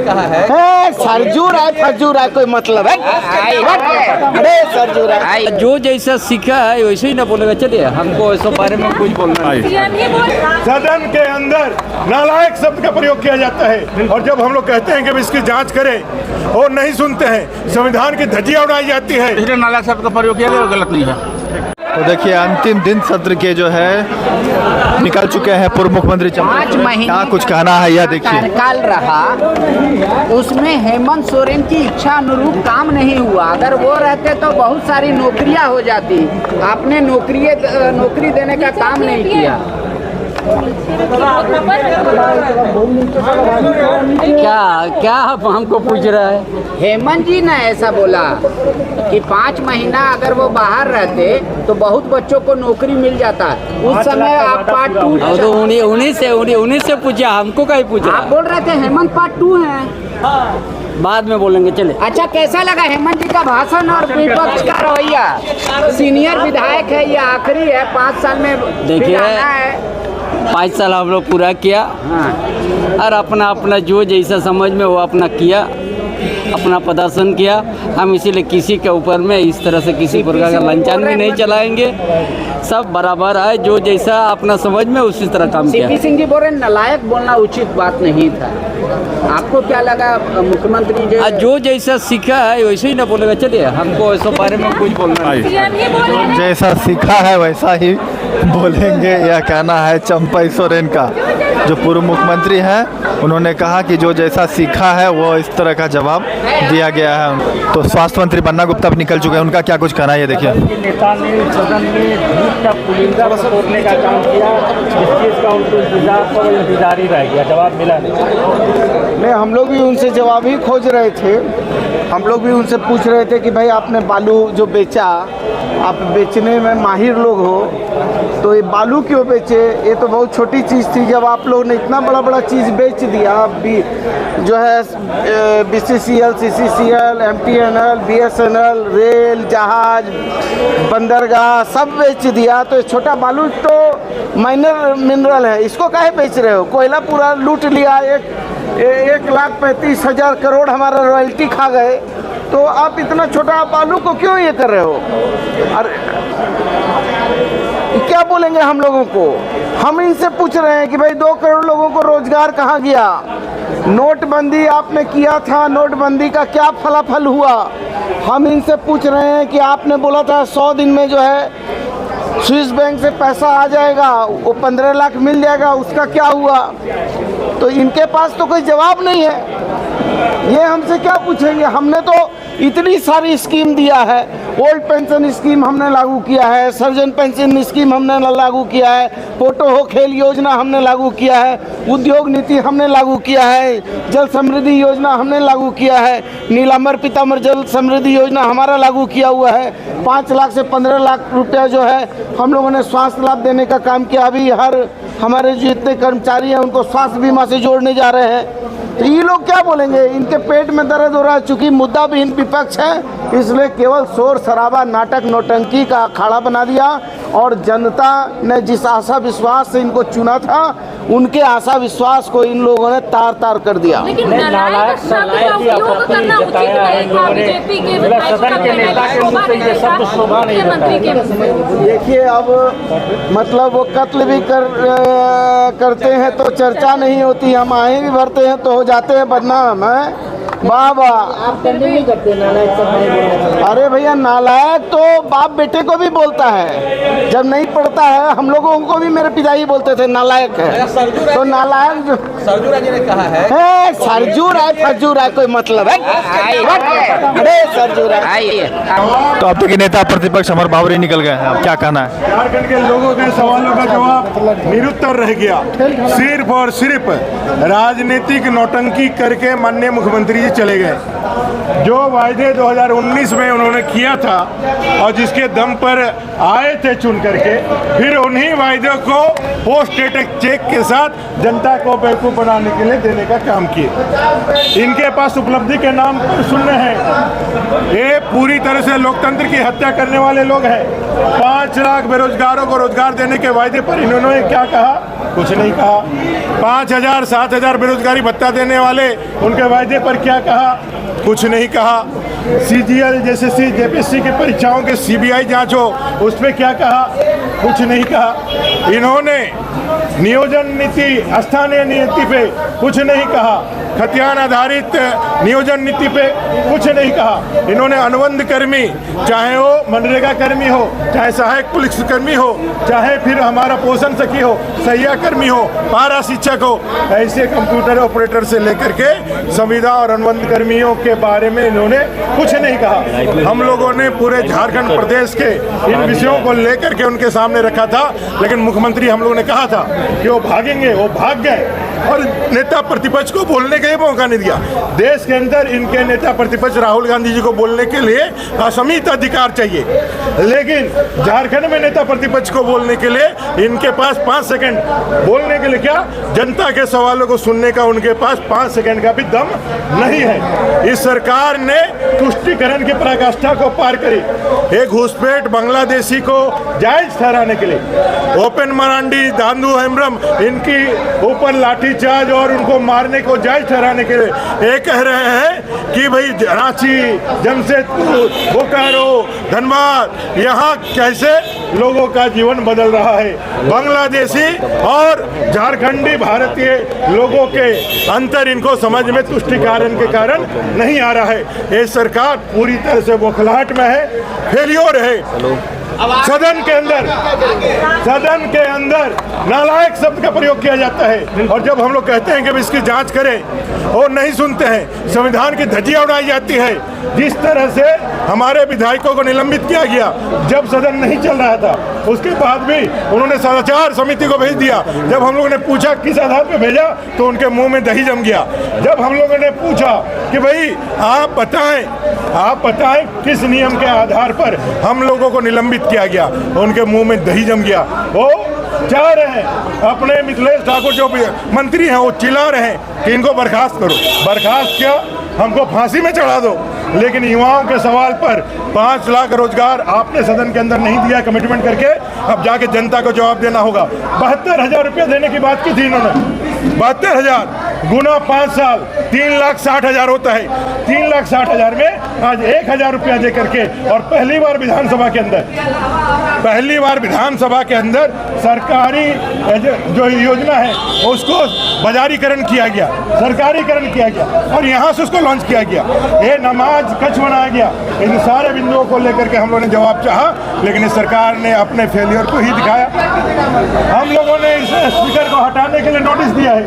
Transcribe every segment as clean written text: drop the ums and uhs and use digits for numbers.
कहा है सरजू राय फजू राय कोई मतलब है? अरे सरजू राय जो जैसा सीखा है वैसे ही ना बोलेगा। चलिए, हमको इस बारे में कुछ बोलना नहीं। सदन के अंदर नालायक शब्द का प्रयोग किया जाता है, और जब हम लोग कहते हैं कि इसकी जांच करें और नहीं सुनते हैं, संविधान की धज्जियां उड़ाई जाती है। इसलिए नालायक शब्द का प्रयोग किया गया, गलत नहीं है। तो देखिए, अंतिम दिन सत्र के जो है निकल चुके हैं पूर्व मुख्यमंत्री 5 महीने क्या कुछ कहना है यह देखिए। कार्यकाल रहा, उसमें हेमंत सोरेन की इच्छा अनुरूप काम नहीं हुआ। अगर वो रहते तो बहुत सारी नौकरियां हो जाती। आपने नौकरी देने का काम नहीं किया। क्या आप हमको पूछ रहा है? हेमंत जी ने ऐसा बोला कि 5 महीना अगर वो बाहर रहते तो बहुत बच्चों को नौकरी मिल जाता। उस समय आप पार्ट 2 तो उन्हीं से पूछा, हमको क्या पूछा? आप बोल रहे थे हेमंत पार्ट 2 है। बाद में बोलेंगे। चले। अच्छा, कैसा लगा हेमंत जी का भाषण और विपक्ष का रवैया? सीनियर विधायक है, ये आखिरी है 5 साल में। देखिए, 5 साल हम लोग पूरा किया। और अपना जो जैसा समझ में वो अपना किया, अपना प्रदर्शन किया। हम इसीलिए किसी के ऊपर में इस तरह से किसी प्रकार का लांछन भी नहीं चलाएंगे। सब बराबर है, जो जैसा अपना समझ में उसी तरह काम किया। सीपी सिंह जी बोल रहे नालायक बोलना उचित बात नहीं था। आपको क्या लगा मुख्यमंत्री जो जैसा सीखा है वैसे ही ना बोलेगा। चलिए, हमको इस बारे में कुछ बोलना नहीं। जैसा सीखा है वैसा ही बोलेंगे, यह कहना है चंपई सोरेन का, जो पूर्व मुख्यमंत्री हैं। उन्होंने कहा कि जो जैसा सीखा है वो इस तरह का जवाब दिया गया है। तो स्वास्थ्य मंत्री बन्ना गुप्ता भी निकल चुके हैं, उनका क्या कुछ कहना है ये देखिए। नेता ने सदन में झूठ का पुलिंदा तोड़ने का काम किया, जिस चीज़ का उनको इंतजार ही रह गया, जवाब मिला नहीं। हम लोग भी उनसे जवाब ही खोज रहे थे। हम लोग भी उनसे पूछ रहे थे कि भाई आपने बालू जो बेचा, आप बेचने में माहिर लोग हो, तो ये बालू क्यों बेचे? ये तो बहुत छोटी चीज़ थी। जब आप लोग ने इतना बड़ा चीज़ बेच दिया, जो है BCCL, CCCL, MTNL, BSNL, rail, जहाज, बंदरगाह सब बेच दिया, तो छोटा बालू तो माइनर मिनरल है, इसको काहे बेच रहे हो? कोयला पूरा लूट लिया, 1,35,000 करोड़ हमारा रॉयल्टी खा गए, तो आप इतना छोटा बालू को क्यों ये कर रहे हो? अरे क्या बोलेंगे हम लोगों को? हम इनसे पूछ रहे हैं कि भाई 2 करोड़ लोगों को रोजगार कहाँ गया? नोटबंदी आपने किया था, नोटबंदी का क्या फलाफल हुआ? हम इनसे पूछ रहे हैं कि आपने बोला था 100 दिन में जो है स्विस बैंक से पैसा आ जाएगा, वो 15 लाख मिल जाएगा, उसका क्या हुआ? तो इनके पास तो कोई जवाब नहीं है। ये हमसे क्या पूछेंगे? हमने तो इतनी सारी स्कीम दिया है। ओल्ड पेंशन स्कीम हमने लागू किया है, सर्जन पेंशन स्कीम हमने लागू किया है, पोटो हो खेल योजना हमने लागू किया है, उद्योग नीति हमने लागू किया है, जल समृद्धि योजना हमने लागू किया है, नीलांबर पीतांबर जल समृद्धि योजना हमारा लागू किया हुआ है। 5 लाख से 15 लाख रुपया जो है हम लोगों ने स्वास्थ्य लाभ देने का काम किया। अभी हर हमारे जो इतने कर्मचारी हैं उनको स्वास्थ्य बीमा से जोड़ने जा रहे हैं। तो ये लोग क्या बोलेंगे? इनके पेट में दर्द हो रहा है। चूँकि मुद्दा विहीन विपक्ष है, इसलिए केवल शोर शराबा, नाटक नौटंकी का अखाड़ा बना दिया, और जनता ने जिस आशा विश्वास से इनको चुना था, उनके आशा विश्वास को इन लोगों ने तार तार कर दिया। लेकिन नालायक की आपत्ति जताया है लोगों ने, सदन के नेता के मुंह से ये शब्द शोभा नहीं देता है। देखिए, अब मतलब वो कत्ल भी करते हैं तो चर्चा नहीं होती, हम आहें भी भरते हैं तो हो जाते हैं बदनाम। है बाबा, आप करने नहीं करते नालायक? अरे भैया, नालायक तो बाप बेटे को भी बोलता है, जब नहीं पढ़ता है। हम लोगों को भी मेरे पिता ही बोलते थे नालायक है, तो नालायक जो सरजू राय जी ने कहा है सरजू राय फजू राय कोई मतलब है? अरे सरजू राय। तो अब तक के नेता प्रतिपक्ष अमर बावरी निकल गए हैं, अब क्या कहना है? झारखंड के लोगों के सवालों का जवाब निरुत्तर रह गया। सिर्फ और सिर्फ राजनीतिक नौटंकी करके माननीय मुख्यमंत्री जी चले गए। जो वायदे 2019 में उन्होंने किया था और जिसके दम पर आए थे चुन करके, फिर उन्हीं वायदों को पोस्ट डेटेड चेक के साथ जनता को बेवकूफ़ बनाने के लिए देने का काम किए। इनके पास उपलब्धि के नाम पर सुनने हैं। ये पूरी तरह से लोकतंत्र की हत्या करने वाले लोग हैं। 5 लाख बेरोजगारों को रोजगार देने के वायदे पर इन्होंने क्या कहा? कुछ नहीं कहा। 5,000 7,000 बेरोजगारी भत्ता देने वाले उनके वायदे पर क्या कहा? कुछ नहीं कहा। CGL जैसे JPSC की परीक्षाओं के CBI जांच हो, उस पर क्या कहा? कुछ नहीं कहा। इन्होंने नियोजन नीति, स्थानीय नीति पे कुछ नहीं कहा। खतियान आधारित नियोजन नीति पे कुछ नहीं कहा। इन्होंने अनुबंध कर्मी, चाहे वो मनरेगा कर्मी हो, चाहे सहायक पुलिस कर्मी हो, चाहे फिर हमारा पोषण सखी हो, सहिया कर्मी हो, पारा शिक्षक हो, ऐसे कंप्यूटर ऑपरेटर से लेकर के संविदा और अनुबंध कर्मियों के बारे में इन्होंने कुछ नहीं कहा। हम लोगों ने पूरे झारखंड प्रदेश के इन विषयों को लेकर के उनके सामने रखा था, लेकिन मुख्यमंत्री हम लोगों ने कहा था कि वो भागेंगे, वो भाग गए और नेता प्रतिपक्ष को बोलने का ही मौका नहीं दिया। देश के अंदर इनके नेता प्रतिपक्ष राहुल गांधी जी को बोलने के लिए असीमित अधिकार चाहिए, लेकिन झारखंड में नेता प्रतिपक्ष को बोलने के लिए इनके पास 5 सेकंड बोलने के लिए क्या, जनता के सवालों को सुनने का उनके पास 5 सेकंड का भी दम नहीं है। इस सरकार ने तुष्टीकरण की पराकाष्ठा को पार करी। एक घुसपैठ बांग्लादेशी को जायज ठहराने के लिए ओपन मरांडी, दांदू हेम्ब्रम, इनकी ऊपर लाठीचार्ज और उनको मारने को जायज ठहराने के लिए ये कह रहे हैं कि भाई रांची, जमशेदपुर, बोकारो, धनबाद, यहाँ कैसे लोगों का जीवन बदल रहा है। बांग्लादेशी और झारखंडी भारतीय लोगों के अंतर इनको समझ में तुष्टीकरण के कारण नहीं आ रहा है। ये सरकार पूरी तरह से बौखलाहट में है, फेलियर है। सदन के अंदर नालायक शब्द का प्रयोग किया जाता है, और जब हम लोग कहते हैं कि इसकी जांच करें और नहीं सुनते हैं, संविधान की धज्जियां उड़ाई जाती है। जिस तरह से हमारे विधायकों को निलंबित किया गया जब सदन नहीं चल रहा था, उसके बाद भी उन्होंने सदाचार समिति को भेज दिया। जब हम लोगों ने पूछा किस आधार पर भेजा, तो उनके मुंह में दही जम गया। जब हम लोगों ने पूछा कि भाई आप बताएं किस नियम के आधार पर हम लोगों को निलंबित किया गया, उनके मुंह में दही जम गया। वो चाह रहे हैं, अपने मिथिलेश ठाकुर जो मंत्री हैं वो चिल्ला रहे हैं कि इनको बर्खास्त करो। बर्खास्त क्या, हमको फांसी में चढ़ा दो। लेकिन युवाओं के सवाल पर 5 लाख रोजगार आपने सदन के अंदर नहीं दिया कमिटमेंट करके, अब जाके जनता को जवाब देना होगा। 72,000 रुपये देने की बात की थी इन्होंने। 72,000 गुना 5 साल 3,60,000 होता है। 3,60,000 में आज 1,000 रुपया दे करके, और पहली बार विधानसभा के अंदर सरकारी जो योजना है उसको बाजारीकरण किया गया, सरकारीकरण किया गया, और यहाँ से उसको लॉन्च किया गया। ये नमाज कच्छ बनाया गया। इन सारे बिंदुओं को लेकर के हम लोगों ने जवाब चाहा, लेकिन इस सरकार ने अपने फेलियर को ही दिखाया। हम लोगों ने इस स्पीकर को हटाने के लिए नोटिस दिया है।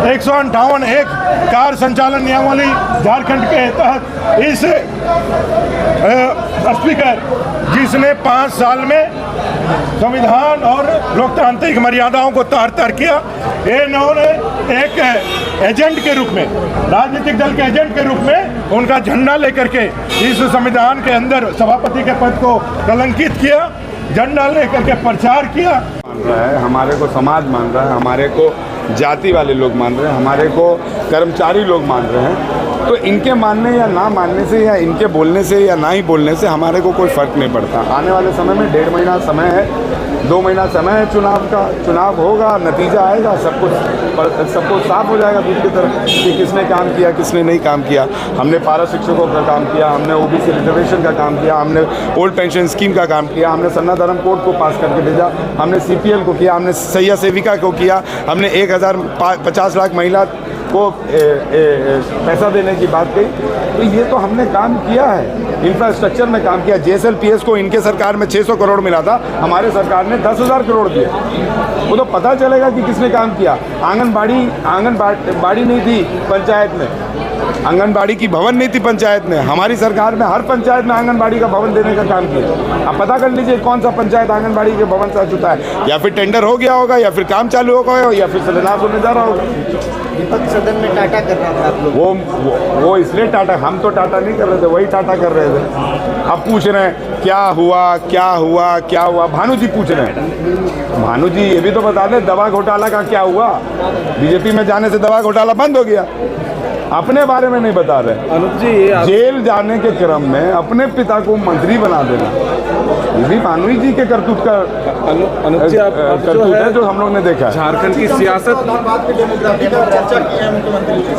158 एक कार संचालन नियमावली झारखंड के तहत इस स्पीकर, जिसने 5 साल में संविधान और लोकतांत्रिक मर्यादाओं को तार-तार किया, इन्होंने एक एजेंट के रूप में, राजनीतिक दल के एजेंट के रूप में उनका झंडा लेकर के इस संविधान के अंदर सभापति के पद को कलंकित किया, झंडा लेकर के प्रचार किया। मान रहा है, हमारे को समाज मान रहा है, हमारे को जाति वाले लोग मान रहे हैं, हमारे को कर्मचारी लोग मान रहे हैं। तो इनके मानने या ना मानने से, या इनके बोलने से या ना ही बोलने से हमारे को कोई फ़र्क नहीं पड़ता। आने वाले समय में 1.5 महीना समय है, 2 महीना समय है चुनाव का। चुनाव होगा, नतीजा आएगा, सबको साफ हो जाएगा दूध की तरह कि किसने काम किया, किसने नहीं काम किया। हमने पारा शिक्षकों का काम किया, हमने OBC रिजर्वेशन का काम किया, हमने ओल्ड पेंशन स्कीम का काम किया, हमने सन्ना धर्म कोड को पास करके भेजा, हमने CPL को किया, हमने सैया सेविका को किया, हमने 1,050 लाख महिला को पैसा देने की बात कही। तो ये तो हमने काम किया है, इंफ्रास्ट्रक्चर में काम किया। JSLPS को इनके सरकार में 600 करोड़ मिला था, हमारे सरकार ने 10,000 करोड़ दिए। वो तो पता चलेगा कि किसने काम किया। आंगनबाड़ी नहीं थी पंचायत में, आंगनबाड़ी की भवन नहीं थी पंचायत में। हमारी सरकार में हर पंचायत में आंगनबाड़ी का भवन देने का काम किया। आप पता कर लीजिए कौन सा पंचायत आंगनबाड़ी के भवन से जुटा है। या फिर टेंडर हो गया होगा, या फिर काम चालू होगा, या फिर शिलान्यास होने जा रहा होगा। विपक्ष सदन में टाटा कर रहा था आप लोग। वो इसलिए टाटा, हम तो टाटा नहीं कर रहे थे, वही टाटा कर रहे थे। अब पूछ रहे हैं क्या हुआ क्या हुआ क्या हुआ, भानु जी पूछ रहे हैं। भानु जी ये भी तो बता दें दवा घोटाला का क्या हुआ। बीजेपी में जाने से दवा घोटाला बंद हो गया, अपने बारे में नहीं बता रहे। अनुप जी जेल जाने के क्रम में अपने पिता को मंत्री बना देना, ये भी भानु जी के करतूत का अनुप जी आप करतूत है जो हम लोग ने देखा है। झारखंड की सियासत चर्चा की है मुख्यमंत्री जी।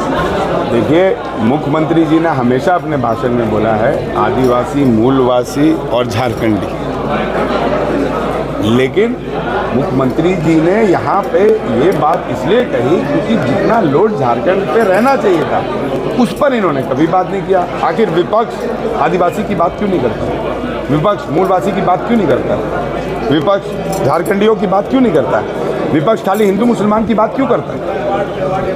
देखिए मुख्यमंत्री जी ने हमेशा अपने भाषण में बोला है आदिवासी, मूलवासी और झारखंडी, लेकिन मुख्यमंत्री जी ने यहाँ पे ये बात इसलिए कही क्योंकि जितना लोड झारखंड पे रहना चाहिए था उस पर इन्होंने कभी बात नहीं किया। आखिर विपक्ष आदिवासी की बात क्यों नहीं करता, विपक्ष मूलवासी की बात क्यों नहीं करता, विपक्ष झारखंडियों की बात क्यों नहीं करता, विपक्ष खाली हिंदू मुसलमान की बात क्यों करता है।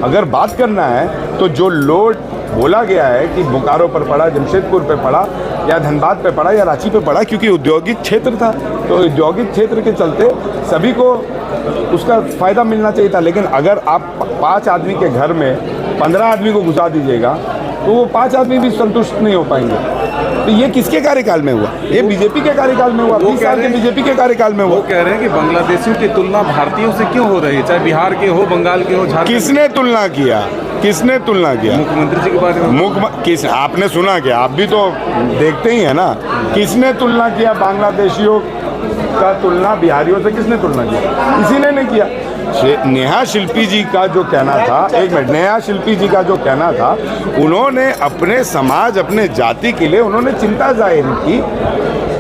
अगर बात करना है तो जो लोड बोला गया है कि बोकारो पर पड़ा, जमशेदपुर पे पड़ा या धनबाद पे पड़ा या रांची पे पड़ा, क्योंकि औद्योगिक क्षेत्र था तो औद्योगिक क्षेत्र के चलते सभी को उसका फ़ायदा मिलना चाहिए था। लेकिन अगर आप 5 आदमी के घर में 15 आदमी को घुसा दीजिएगा तो वो 5 आदमी भी संतुष्ट नहीं हो पाएंगे। तो ये किसके कार्यकाल में हुआ, ये बीजेपी के कार्यकाल में हुआ, 20 साल के बीजेपी के कार्यकाल में हुआ। वो कह रहे हैं कि बांग्लादेशियों की तुलना भारतीयों से क्यों हो रही है, चाहे बिहार के हो, बंगाल के हो, झारखंड। किसने तुलना किया, किसने तुलना किया? मुख्यमंत्री जी के बारे में किस आपने सुना क्या, आप भी तो देखते ही है ना, किसने तुलना किया बांग्लादेशियों का तुलना बिहारियों से किसने तुलना किया? किसी ने नहीं किया। नेहा शिल्पी जी का जो कहना था, एक मिनट, नेहा शिल्पी जी का जो कहना था, उन्होंने अपने समाज अपने जाति के लिए उन्होंने चिंता जाहिर की।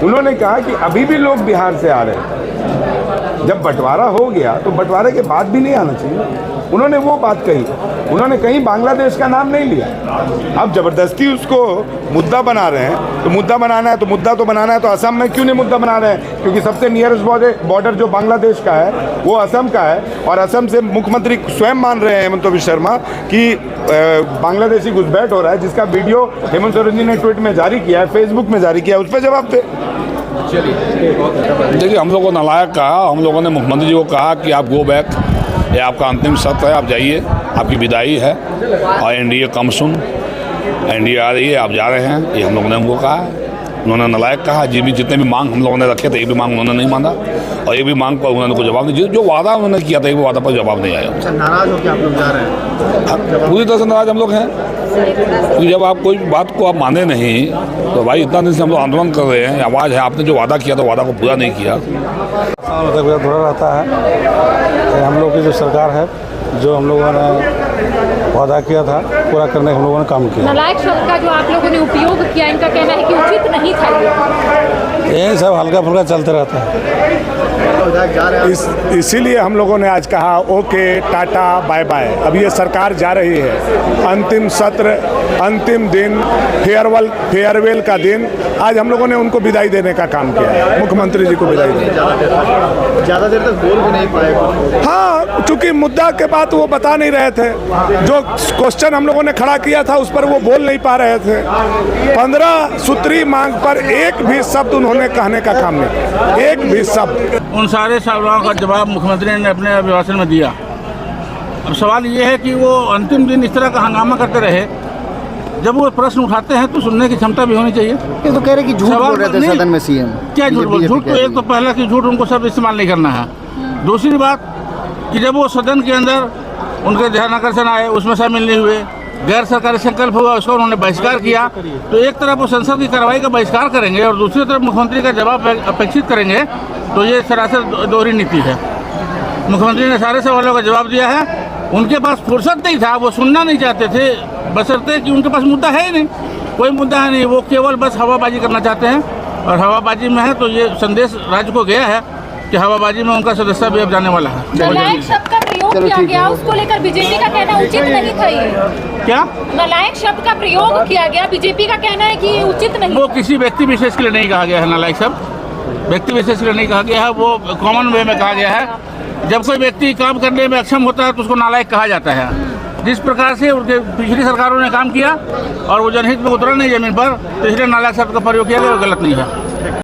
उन्होंने कहा कि अभी भी लोग बिहार से आ रहे हैं, जब बंटवारा हो गया तो बंटवारे के बाद भी नहीं आना चाहिए। उन्होंने वो बात कही, उन्होंने कहीं बांग्लादेश का नाम नहीं लिया। अब ज़बरदस्ती उसको मुद्दा बना रहे हैं, तो मुद्दा बनाना है तो मुद्दा तो बनाना है, तो असम में क्यों नहीं मुद्दा बना रहे हैं? क्योंकि सबसे नियरेस्ट बॉर्डर जो बांग्लादेश का है वो असम का है, और असम से मुख्यमंत्री स्वयं मान रहे हैं हेमंत बिश्व शर्मा कि बांग्लादेशी घुसपैठ हो रहा है, जिसका वीडियो हेमंत सोरेन जी ने ट्वीट में जारी किया है, फेसबुक में जारी किया है, उस पर जवाब दे। देखिए हम लोगों को नालायक कहा, हम लोगों ने मुख्यमंत्री जी को कहा कि आप गो बैक, ये आपका अंतिम सत्र है, आप जाइए, आपकी विदाई है, और एनडीए कम सुन, एनडीए आ रही है, आप जा रहे हैं, ये हम लोगों ने उनको कहा है। उन्होंने नालायक कहा, जितने भी मांग हम लोगों ने रखे थे एक भी मांग उन्होंने नहीं माना, और एक भी मांग पर उन्होंने कोई जवाब नहीं, जो वादा उन्होंने किया था एक भी वादा पर जवाब नहीं आया। नाराज हो के आप लोग जा रहे हैं? पूरी तरह से नाराज हम लोग हैं, क्योंकि जब आप कोई बात को आप माने नहीं तो भाई इतना दिन से हम लोग आंदोलन कर रहे हैं, आवाज़ है, आपने जो वादा किया था वादा को पूरा नहीं किया। मतलब थोड़ा रहता है, हम लोग की जो सरकार है, जो हम लोगों ने वादा किया था पूरा करने का हम लोगों ने काम किया। नालायक शब्द का जो आप लोगों ने उपयोग किया, इनका कहना है कि उचित नहीं था ये सब हल्का फुल्का चलते रहता है। इसीलिए हम लोगों ने आज कहा ओके टाटा बाय बाय। अब ये सरकार जा रही है, अंतिम सत्र, अंतिम दिन, फेयरवेल का दिन, आज हम लोगों ने उनको विदाई देने का काम किया है, मुख्यमंत्री जी को विदाई देने। ज़्यादा देर तक बोल भी नहीं पाए। हाँ, चूंकि मुद्दा के बात वो बता नहीं रहे थे, जो क्वेश्चन हम लोगों ने खड़ा किया था उस पर वो बोल नहीं पा रहे थे। 15 सूत्री मांग पर एक भी शब्द उन्होंने कहने का काम नहीं, एक भी शब्द। उन सारे सवालों का जवाब मुख्यमंत्री ने अपने अभिभाषण में दिया। अब सवाल ये है कि वो अंतिम दिन इस तरह का हंगामा करते रहे, जब वो प्रश्न उठाते हैं तो सुनने की क्षमता भी होनी चाहिए। ये तो कह रहे कि झूठ बोल रहे थे सदन में सीएम। क्या झूठ बोल? झूठ तो एक तो पहला कि झूठ उनको सब इस्तेमाल नहीं करना है। दूसरी बात कि जब वो सदन के अंदर उनके ध्यान आकर्षण आए, उसमें शामिल नहीं हुए, गैर सरकारी संकल्प हुआ, उसका उन्होंने बहिष्कार किया, तो एक तरफ वो संसद की कार्रवाई का बहिष्कार करेंगे और दूसरी तरफ मुख्यमंत्री का जवाब अपेक्षित करेंगे, तो ये सरासर दोहरी नीति है। मुख्यमंत्री ने सारे सवालों का जवाब दिया है, उनके पास फुर्सत नहीं था, वो सुनना नहीं चाहते थे, बशर्ते कि उनके पास मुद्दा है ही नहीं, कोई मुद्दा है नहीं, वो केवल बस हवाबाजी करना चाहते हैं, और हवाबाजी में है तो ये संदेश राज्य को गया है कि हवाबाजी में उनका सदस्य भी अब जाने वाला है। नालायक शब्द का प्रयोग किया गया, उसको लेकर बीजेपी का कहना उचित नहीं था। ये क्या नालायक शब्द का प्रयोग किया गया, बीजेपी का कहना है कि उचित नहीं। वो किसी व्यक्ति विशेष के लिए नहीं कहा गया है नालायक शब्द, व्यक्ति विशेष के लिए नहीं कहा गया है, वो कॉमन वे में कहा गया है। जब कोई व्यक्ति काम करने में अक्षम होता है तो उसको नालायक कहा जाता है। जिस प्रकार से उनके पिछली सरकारों ने काम किया और वो जनहित में उतरा नहीं जमीन पर, तो इसलिए नालायक शब्द का प्रयोग किया गया, वो गलत नहीं है।